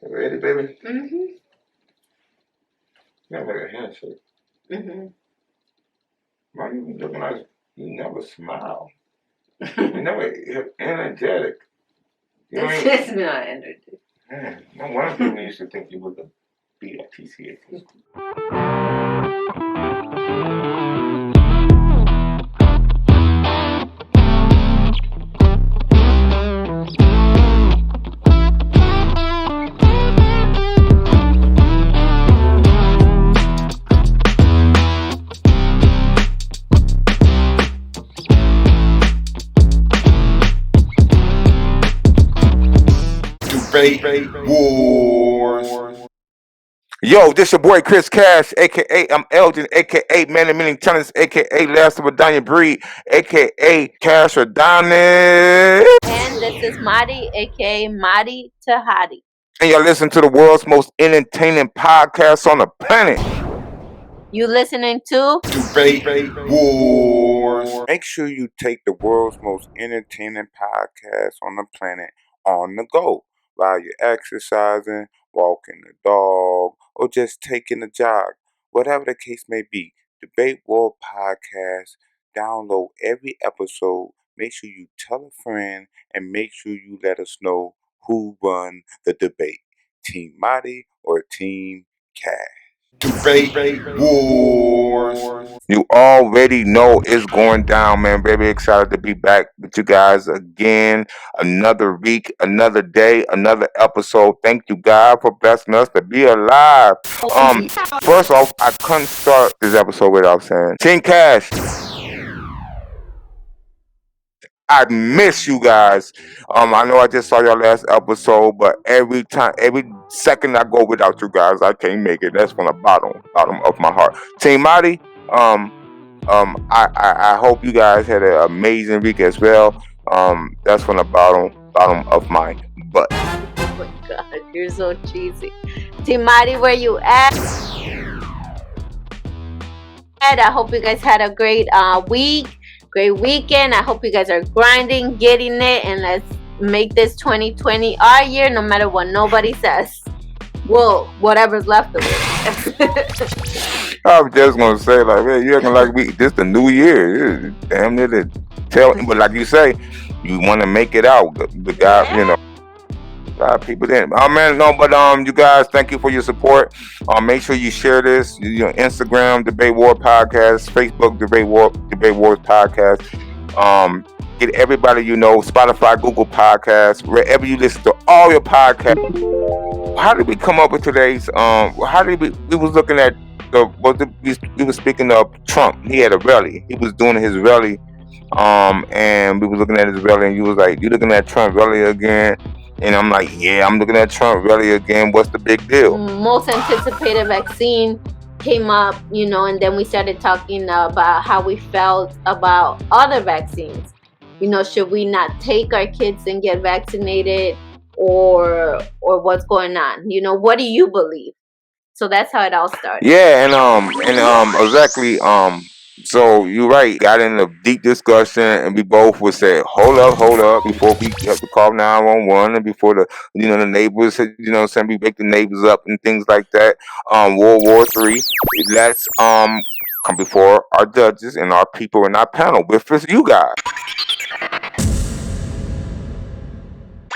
You ready, baby? Mm-hmm. You gotta make a handshake. Mm-hmm. Why you looking like you never smile? You never energetic. You This ain't. is not energy. Man, no wonder people used to think you was a be at TCA. Debate Wars. Yo, this your boy Chris Cash, aka I'm Elgin, aka Man of Many Talents, aka Last of a Dying Breed, aka Cash Adonis. And this is Madi, aka Madi Tahadi. And y'all listen to the world's most entertaining podcast on the planet. You listening to Debate Wars. Make sure you take the world's most entertaining podcast on the planet on the go while you're exercising, walking the dog, or just taking a jog. Whatever the case may be, Debate War Podcast. Download every episode. Make sure you tell a friend and make sure you let us know who won the debate. Team Marty or Team Cash. Debate Wars. You already know it's going down, man. Very excited to be back with you guys again. Another week, another day, another episode. Thank you, God, for blessing us to be alive. First off, I couldn't start this episode without saying, Team Cash, I miss you guys. I know I just saw your last episode, but every second I go without you guys, I can't make it. That's from the bottom of my heart. Team Marty, I hope you guys had an amazing week as well. That's from the bottom of my butt. Oh my god, you're so cheesy. Team Madi, where you at? I hope you guys had a great week, great weekend. I hope you guys are grinding, getting it, and let's make this 2020 our year, no matter what nobody says. Well, whatever's left of it. I was just gonna say, like, man, you acting like this the new year. Damn near to tell, but like you say, you want to make it out. The guy, Yeah. A lot of people didn't. Oh man, no, but you guys, thank you for your support. Make sure you share this. Instagram Debate War Podcast, Facebook Debate Wars Podcast. Get everybody Spotify, Google Podcasts, wherever you listen to all your podcasts. How did we come up with today's? How did we was looking at we were speaking of Trump. He had a rally. He was doing his rally. And we were looking at his rally, and you was like, "You looking at Trump rally again?" And I'm like, "Yeah, I'm looking at Trump rally again. What's the big deal?" Most anticipated vaccine came up, and then we started talking about how we felt about other vaccines. Should we not take our kids and get vaccinated, or what's going on? What do you believe? So that's how it all started. Yeah, and exactly. So you're right. Got in a deep discussion, and we both would say, hold up, before we have to call 911, and before the neighbors, saying we wake the neighbors up and things like that. World War III. Let's come before our judges and our people in our panel with us, you guys.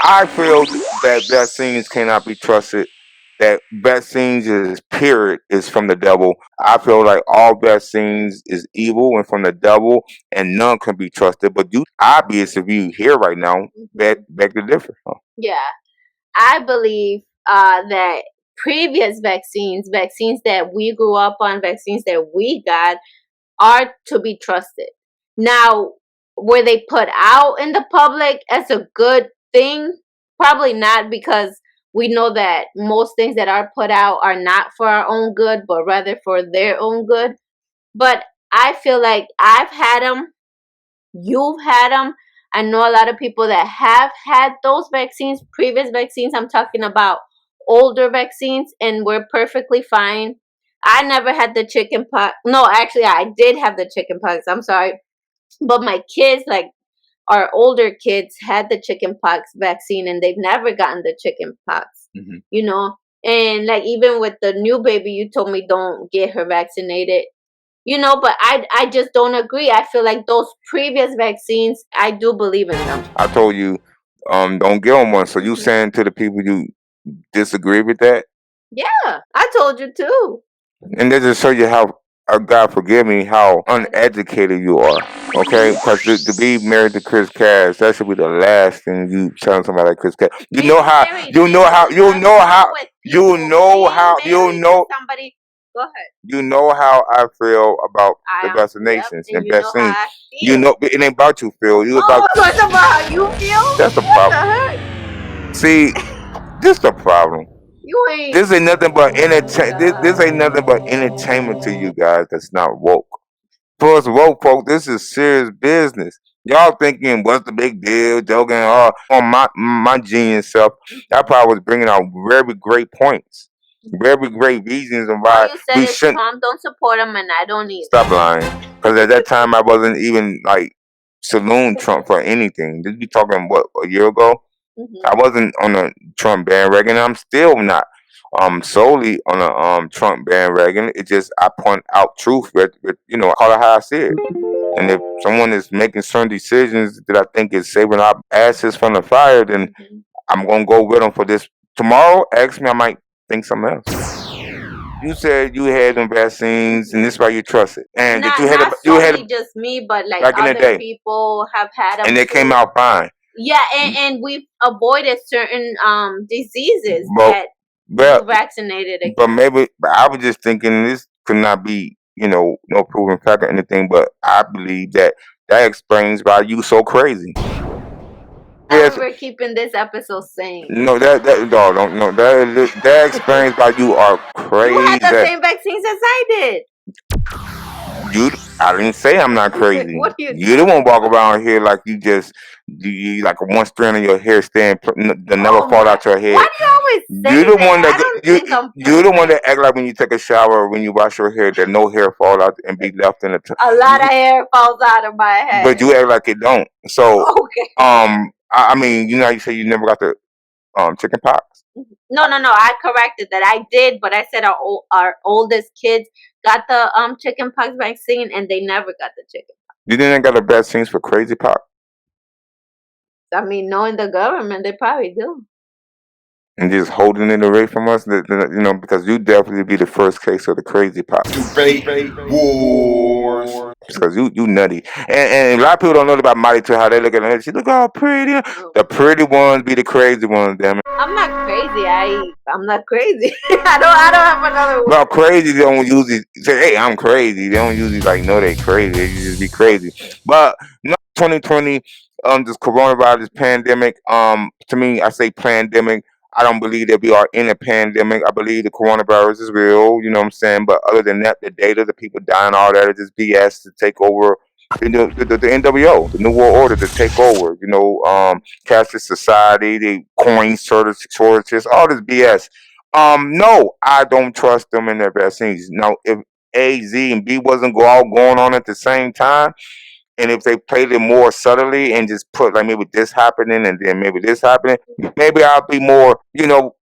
I feel that vaccines cannot be trusted. That vaccines is from the devil. I feel like all vaccines is evil and from the devil, and none can be trusted. But you obvious if you here right now, beg to differ. Huh? Yeah, I believe that previous vaccines that we grew up on, vaccines that we got, are to be trusted. Now, were they put out in the public as a good thing? Probably not, because we know that most things that are put out are not for our own good, but rather for their own good. But I feel like I've had them, you've had them. I know a lot of people that have had those vaccines, previous vaccines. I'm talking about older vaccines, and we're perfectly fine. I never had the chicken pox. No, actually, I did have the chicken pox. I'm sorry. But my kids, like our older kids, had the chicken pox vaccine, and they've never gotten the chicken pox. you know. And like even with the new baby, you told me don't get her vaccinated, you know. But I just don't agree. I feel like those previous vaccines, I do believe in them. I told you, don't get on one. So you saying to the people you disagree with that? Yeah, I told you too. And that just show you how, God forgive me, how uneducated you are. Okay, because to be married to Chris Cash, that should be the last thing you tell somebody like Chris Cash. You know how, you know how, you know how, you know how, you know. Somebody, go ahead. You know how I feel about the Yep, vaccinations and and you know how vaccines. I You feel. know, it ain't about you, Phil. You Oh, about. it's about how you feel. That's the What problem. the heck? See, this the problem. You ain't. This ain't nothing but this ain't nothing but entertainment to you guys. That's not woke. For us woke folk, this is serious business. Y'all thinking what's the big deal? Joking. On my genius self, I probably was bringing out very great points, very great reasons and All why you said we is shouldn't. Trump don't support him, and I don't either. Stop lying. Because at that time, I wasn't even like saloon Trump for anything. Did you talking what, a year ago? I wasn't on a Trump bandwagon. I'm still not solely on a Trump bandwagon. It just I point out truth with I call it how I see it. And if someone is making certain decisions that I think is saving our asses from the fire, then I'm gonna go with them for this. Tomorrow, ask me, I might think something else. You said you had them vaccines, and this is why you trust it. And that Not solely just me, but like back in the other day, people have had them and they came too. out fine. Yeah, and we've avoided certain diseases But that but you vaccinated but against. maybe but I was just thinking this could not be no proven fact or anything. But I believe that explains why you so crazy. Yes, We're keeping this episode sane. no, that no, don't no, that explains why you are You had the crazy. same vaccines as I did. I didn't say I'm not crazy. What are you You the one walk around here like you like one strand of your hair stand that never fall out your head. Why do you always say You the that? one I that don't think I'm you the one that act like when you take a shower or when you wash your hair that no hair fall out and be left in the a lot of hair falls out of my head. but you act like it don't. So Okay. I mean, how you say you never got the chicken pox. No. I corrected that. I did, but I said our oldest kids got the chicken pox vaccine, and they never got the chicken. You didn't got the vaccines for crazy pox. I mean, knowing the government, they probably do. And just holding it away from us, because you definitely be the first case of the crazy pox. Warz. Because you nutty. And a lot of people don't know about Mighty too, how they look at her. She look all pretty. The pretty ones be the crazy ones, damn it. I'm not crazy. I'm not crazy. I don't have another word. Well, crazy, they don't usually say, hey, I'm crazy. They don't usually no, they crazy. They just be crazy. But 2020, this coronavirus pandemic, to me, I say pandemic. I don't believe that we are in a pandemic. I believe the coronavirus is real, you know what I'm saying? But other than that, the data, the people dying, all that is just BS to take over the NWO, the New World Order to take over, cashless society, the coin shortages, all this BS. No, I don't trust them in their vaccines. Now, if A, Z, and B wasn't all going on at the same time, and if they played it more subtly and just put like maybe this happening and then maybe this happening, maybe I'll be more,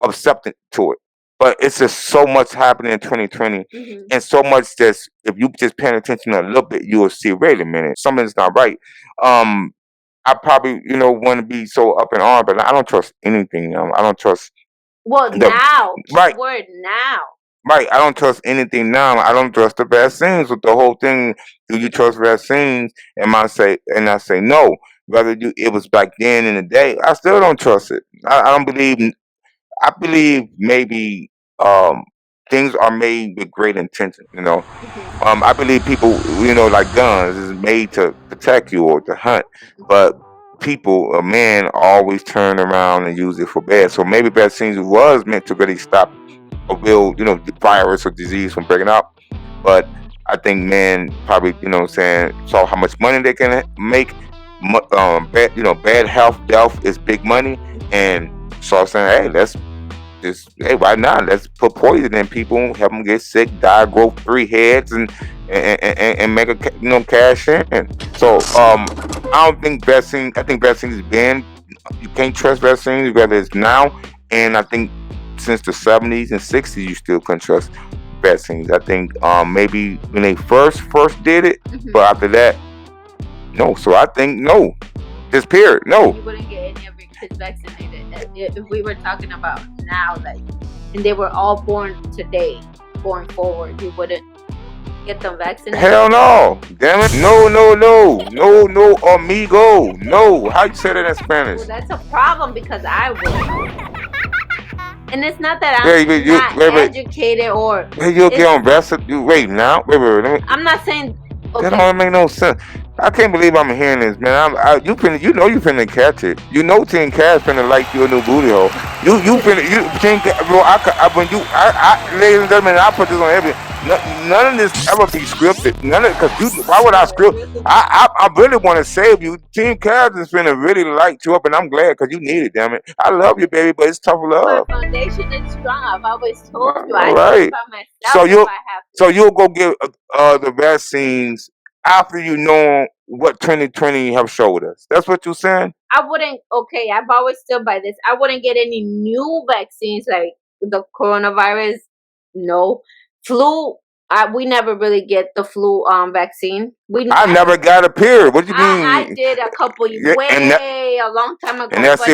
acceptant to it. But it's just so much happening in 2020, and so much that if you just paying attention a little bit, you will see. Wait a minute, something's not right. I probably want to be so up and on, but I don't trust anything. I don't trust. Well, now, right. Word now. Right, I don't trust anything now. I don't trust the vaccines. With the whole thing, do you trust vaccines? I say no. Whether it was back then in the day, I still don't trust it. I don't believe. I believe maybe things are made with great intention. I believe people, like guns, is made to protect you or to hunt, but people, a man, always turn around and use it for bad. So maybe vaccines was meant to really stop a real, virus or disease from breaking out. But I think men probably, saw how much money they can make. Bad health, death is big money, and so saying, hey, why not? Let's put poison in people, have them get sick, die, grow 3 heads, and make cash in. So I don't think vaccine. I think vaccines is banned. You can't trust vaccines whether it's now, and I think since the 70s and 60s, you still couldn't trust vaccines. I think maybe when they first did it, but after that, no. So I think no. Just period. No. You wouldn't get any of your kids vaccinated if we were talking about now, like, and they were all born today, born forward. You wouldn't get them vaccinated? Hell no. Damn it. No, amigo. No. How you say that in Spanish? Well, that's a problem because I would. And it's not that I'm not educated or... Hey, you'll get on vaccinated. Wait, now? Wait. I'm not saying... Okay. That don't make no sense. I can't believe I'm hearing this, man. You finna catch it. You know, Team Cash finna like you a new booty hole. Ladies and gentlemen, I put this on everything. None of this ever be scripted. Why would I script? I really want to save you. Team Cash is finna really light you up, and I'm glad because you need it. Damn it, I love you, baby, but it's tough love. My foundation is strong. I've always told you. I do it by myself. So you'll go get the vaccines after you know what 2020 have showed us. That's what you're saying? I wouldn't. Okay, I've always stood by this. I wouldn't get any new vaccines like the coronavirus. No. Flu, we never really get the flu vaccine. I never got a period. What do you mean? I did a couple a long time ago. And that's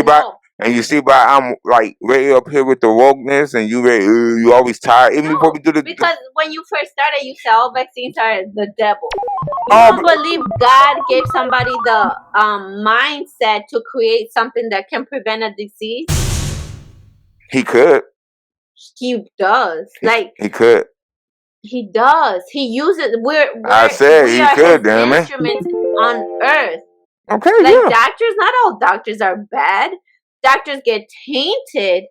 and you see, why I'm like way up here with the wokeness, and you always tired. Even before we do because when you first started, you said all vaccines are the devil. You don't believe God gave somebody the mindset to create something that can prevent a disease? He could. He does. He could. He does. He uses. I said he could. Damn it. Instruments on Earth. Okay. Doctors. Not all doctors are bad. Doctors get tainted.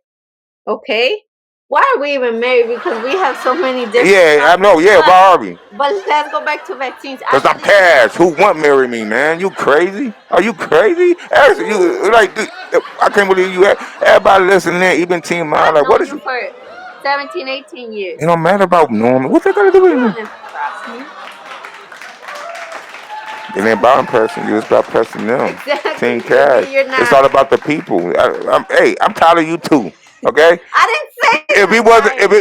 Okay. Why are we even married? Because we have so many different. Yeah, I know. Yeah, why are we? But let's go back to vaccines. Because I'm Cash. Who won't marry me, man? You crazy? Are you crazy? Actually, I can't believe you. Everybody listening, even Team Mine, like, what is you? For 17, 18 years. It don't matter about Norman. What they got to do with me? It ain't about impressing you. It's about pressing them. Exactly. Team Cash. It's all about the people. I'm tired of you too. Okay. I didn't say.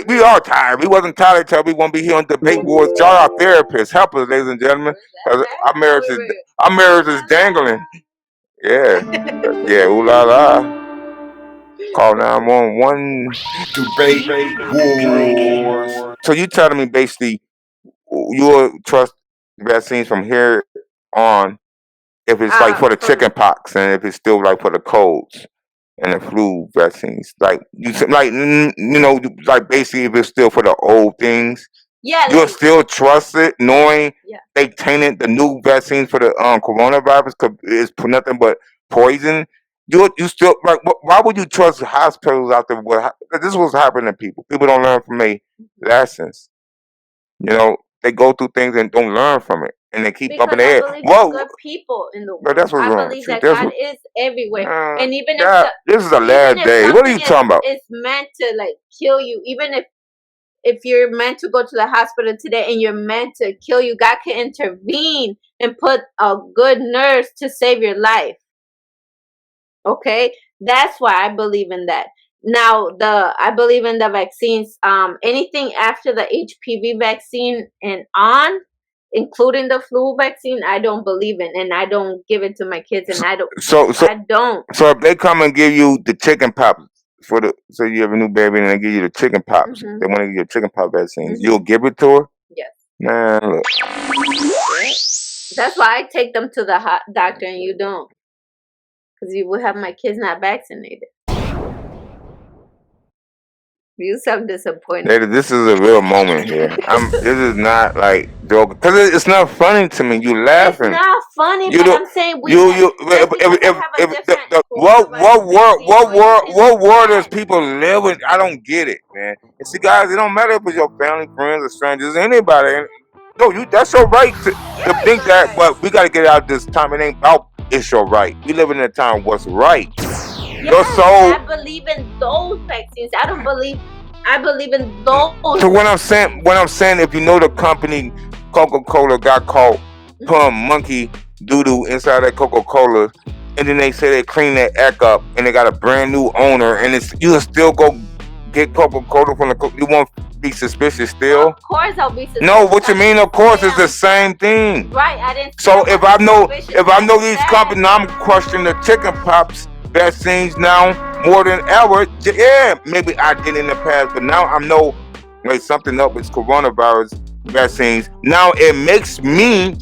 We are tired. We wasn't tired until we won't be here on Debate Wars. Y'all are therapists. Help us, ladies and gentlemen. Our marriage is dangling. Yeah. Yeah. Ooh la la. Call 911. Debate Wars. So you telling me basically you'll trust vaccines from here on if it's like for the chicken pox and if it's still like for the colds and the flu vaccines, like basically if it's still for the old things, you'll still trust it knowing they tainted the new vaccines for the coronavirus because it's nothing but poison. You still like, why would you trust hospitals out there? This is what's happening to people. People don't learn from their lessons. They go through things and don't learn from it, and they keep up in the head. Well, good people in the world. But that's what's wrong. I believe that God is everywhere, and even this is the last day. What are you talking about? It's meant to kill you. Even if you're meant to go to the hospital today and you're meant to kill you, God can intervene and put a good nurse to save your life. Okay, that's why I believe in that. Now, I believe in the vaccines. Anything after the HPV vaccine and on, including the flu vaccine, I don't believe in, and I don't give it to my kids, and I don't. I don't. So if they come and give you the chicken pox so you have a new baby and they give you the chicken pox, they want to give you a chicken pox vaccine, you'll give it to her? Yes. Man, look. That's why I take them to the doctor and you don't, because you will have my kids not vaccinated. You sound disappointed. Lady, this is a real moment here. This is not like joke because it's not funny to me. You laughing. It's not funny, but I'm saying what world does people live in? I don't get it, man. And see, guys, it don't matter if it's your family, friends, or strangers, anybody. No, that's your right to think that, but we got to get out this time. It ain't about it's your right. We live in a time what's right. Yes, I believe in those vaccines. I believe in those. So what I'm saying, if you know the company Coca-Cola got caught putting monkey doo-doo inside that Coca-Cola, and then they say they clean that act up and they got a brand new owner, and you'll still go get Coca-Cola from the you won't be suspicious still? Well, of course I'll be suspicious. No, what you mean? Of course, it's the same thing. Right, I didn't. So if I know these companies, now I'm questioning the chicken pox vaccines now more than ever. Yeah, maybe I did in the past, but now I know like something up with coronavirus vaccines. Now it makes me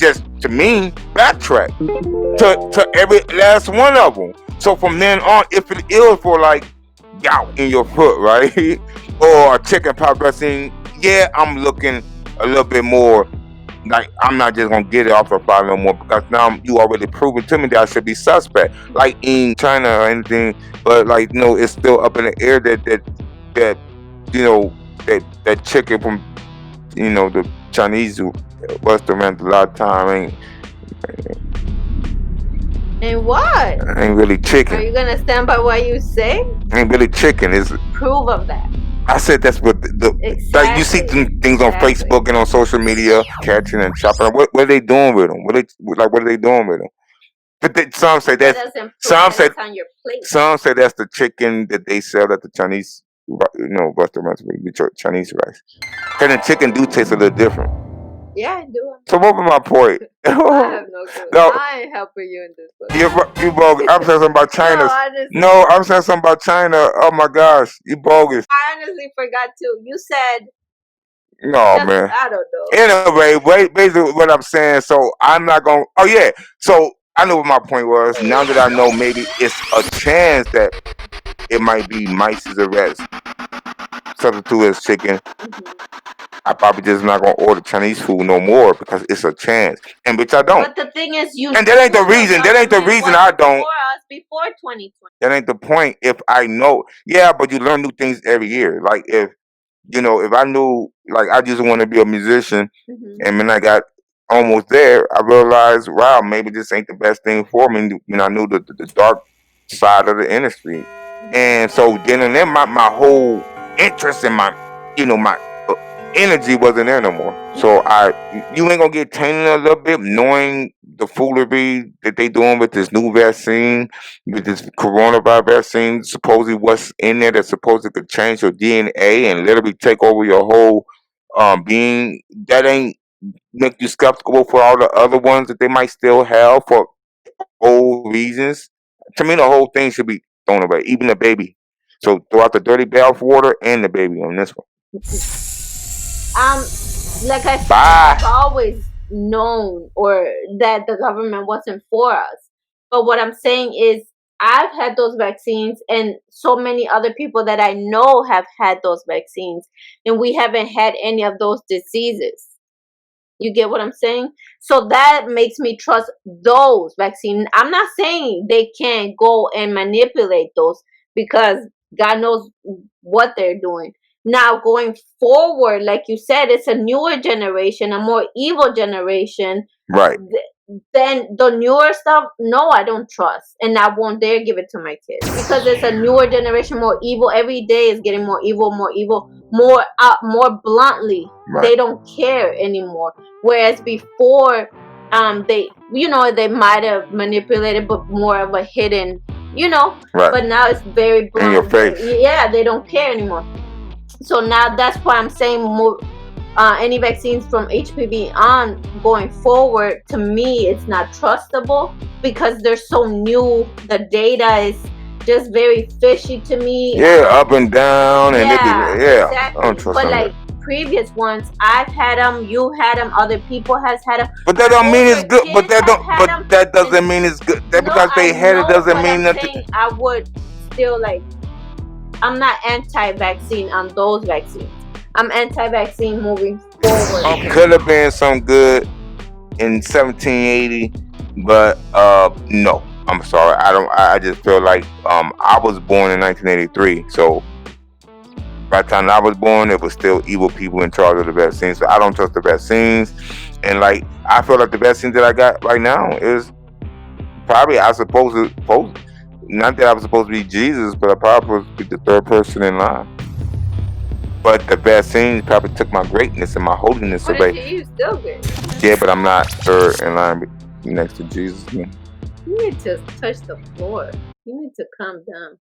backtrack to every last one of them. So from then on, if it is for like gout in your foot, right, or a chicken pox vaccine, yeah, I'm looking a little bit more. Like, I'm not just gonna get it off the file no more, because now you already proven to me that I should be suspect. Like in China or anything, but like, it's still up in the air that that chicken from the Chinese restaurant a lot of time And what? ain't really chicken. Are you gonna stand by what you say? Ain't really chicken. Is proof of that. I said that's what like you see things on Facebook and on social media, catching and chopping. What are they doing with them? What are they doing with them? But some say that's some say that's the chicken that they sell at the Chinese restaurants with Chinese rice. Cause the chicken do taste a little different. Yeah, I do. So what was my point? I have no clue. No, I ain't helping you in this one. You bogus. I'm saying something about China. No, I'm saying something about China. Oh my gosh, you bogus. I honestly forgot too. You said. No, man. I don't know. Anyway, basically what I'm saying. So I'm not gonna. Oh yeah. So I know what my point was. Now that I know, maybe it's a chance that it might be mice or rats substitute as chicken. I probably just not gonna order Chinese food no more because it's a chance, and which I don't. But the thing is, and that ain't the reason. That ain't the reason I don't. Before 2020. That ain't the point. If I know, yeah, but you learn new things every year. Like if I knew, like I just want to be a musician, and when I got almost there, I realized, wow, maybe this ain't the best thing for me. When I knew the dark side of the industry, and so then and then my whole interest in my my energy wasn't there no more. So you ain't gonna get tainted a little bit knowing the foolery that they doing with this new vaccine, with this coronavirus vaccine. Supposedly what's in there that supposedly could change your DNA and literally take over your whole being. That ain't make you skeptical for all the other ones that they might still have for old reasons. To me, the whole thing should be thrown away, even the baby. So throw out the dirty bath water and the baby on this one. Like I said, I've always known or that the government wasn't for us. But what I'm saying is I've had those vaccines, and so many other people that I know have had those vaccines, and we haven't had any of those diseases. You get what I'm saying? So that makes me trust those vaccines. I'm not saying they can't go and manipulate those, because God knows what they're doing. Now, going forward, like you said, it's a newer generation, a more evil generation. Right. Then the newer stuff, no, I don't trust. And I won't dare give it to my kids, because it's a newer generation, more evil. Every day is getting more evil, more bluntly. Right. They don't care anymore. Whereas before, they might have manipulated, but more of a hidden, right. But now it's very blunt. In your face. Yeah, they don't care anymore. So now that's why I'm saying more, any vaccines from HPV on going forward, to me, it's not trustable because they're so new. The data is just very fishy to me. Yeah, up and down, and exactly. I don't trust them. But like previous ones, I've had them, you had them, other people has had them. But that don't mean it's good. But that doesn't mean it's good. That because they had it doesn't mean nothing. I would still I'm not anti-vaccine on those vaccines. I'm anti-vaccine moving forward. Could have been some good in 1780, but no. I'm sorry. I just feel like I was born in 1983, so by the time I was born, it was still evil people in charge of the vaccines. So I don't trust the vaccines, and I feel like the vaccine that I got right now is probably not that I was supposed to be Jesus, but I probably was the third person in line. But the vaccines probably took my greatness and my holiness away. You still good. Yeah, but I'm not third in line next to Jesus. Man. You need to touch the floor. You need to calm down.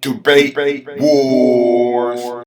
Debate Wars.